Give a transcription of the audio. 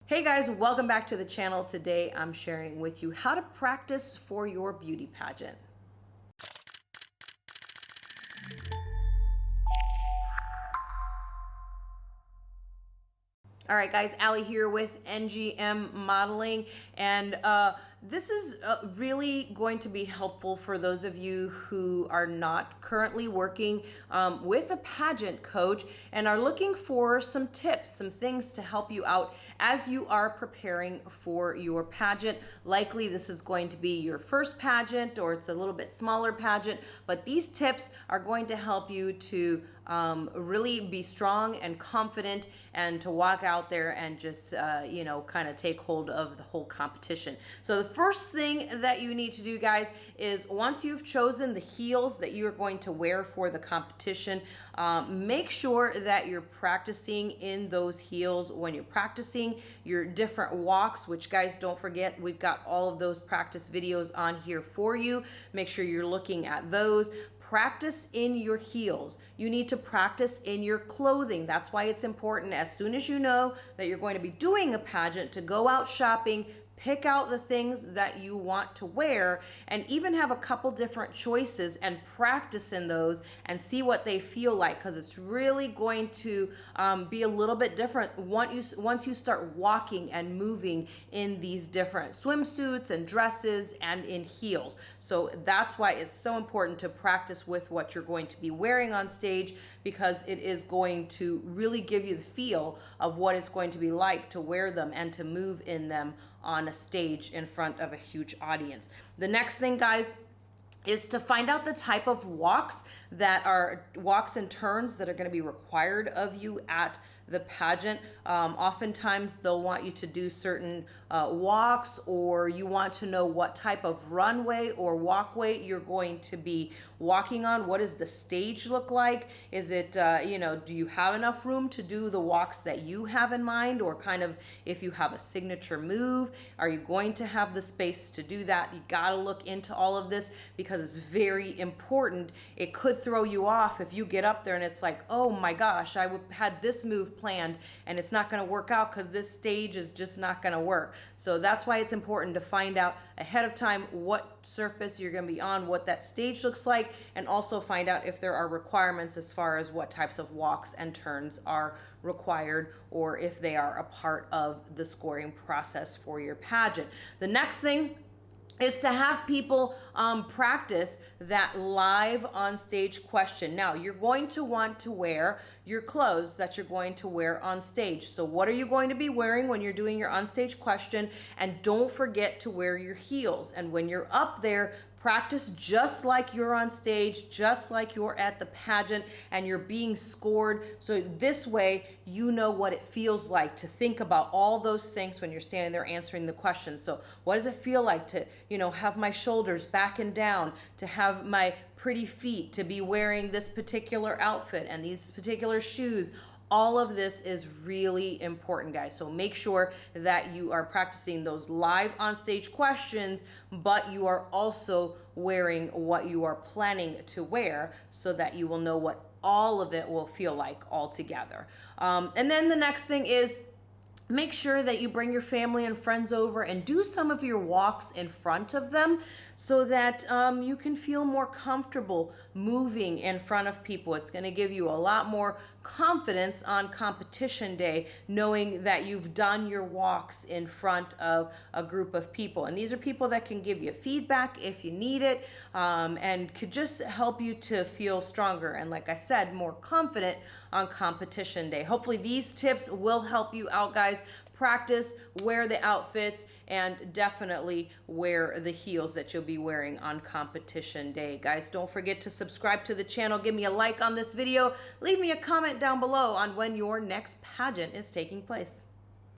Hey guys, welcome back to the channel. Today I'm sharing with you how to practice for your beauty pageant. All right, guys, Allie here with NGM Modeling, and this is really going to be helpful for those of you who are not currently working with a pageant coach and are looking for some tips, some things to help you out as you are preparing for your pageant. Likely this is going to be your first pageant or it's a little bit smaller pageant, but these tips are going to help you to really be strong and confident and to walk out there and just, kind of take hold of the whole competition. So the first thing that you need to do, guys, is once you've chosen the heels that you're going to wear for the competition, make sure that you're practicing in those heels when you're practicing your different walks, which, guys, don't forget, we've got all of those practice videos on here for you. Make sure you're looking at those. Practice in your heels. You need to practice in your clothing. That's why it's important, as soon as you know that you're going to be doing a pageant, to go out shopping, pick out the things that you want to wear, and even have a couple different choices and practice in those and see what they feel like, because it's really going to be a little bit different once you start walking and moving in these different swimsuits and dresses and in heels. So that's why it's so important to practice with what you're going to be wearing on stage, because it is going to really give you the feel of what it's going to be like to wear them and to move in them on a stage in front of a huge audience. The next thing, guys, is to find out the type of walks that are walks and turns that are going to be required of you at the pageant. Oftentimes they'll want you to do certain walks, or you want to know what type of runway or walkway you're going to be walking on. What does the stage look like? Is it, do you have enough room to do the walks that you have in mind? Or kind of, if you have a signature move, are you going to have the space to do that? You got to look into all of this, because it's very important. It could throw you off if you get up there and it's like, oh my gosh, had this move planned and it's not going to work out because this stage is just not going to work. So that's why it's important to find out ahead of time what surface you're going to be on, what that stage looks like, and also find out if there are requirements as far as what types of walks and turns are required, or if they are a part of the scoring process for your pageant. The next thing is to have people practice that live on stage question. Now, you're going to want to wear your clothes that you're going to wear on stage. So what are you going to be wearing when you're doing your on-stage question? And don't forget to wear your heels. And when you're up there, practice just like you're on stage, just like you're at the pageant and you're being scored. So this way, you know what it feels like to think about all those things when you're standing there answering the questions. So what does it feel like to, have my shoulders back and down, to have my pretty feet, to be wearing this particular outfit and these particular shoes? All of this is really important, guys. So make sure that you are practicing those live on stage questions, but you are also wearing what you are planning to wear, so that you will know what all of it will feel like all together. And then the next thing is, make sure that you bring your family and friends over and do some of your walks in front of them, so that you can feel more comfortable moving in front of people. It's going to give you a lot more confidence on competition day, knowing that you've done your walks in front of a group of people. And these are people that can give you feedback if you need it, and could just help you to feel stronger and, like I said, more confident on competition day. Hopefully these tips will help you out, guys. Practice, wear the outfits, and definitely wear the heels that you'll be wearing on competition day. Guys, don't forget to subscribe to the channel. Give me a like on this video. Leave me a comment down below on when your next pageant is taking place.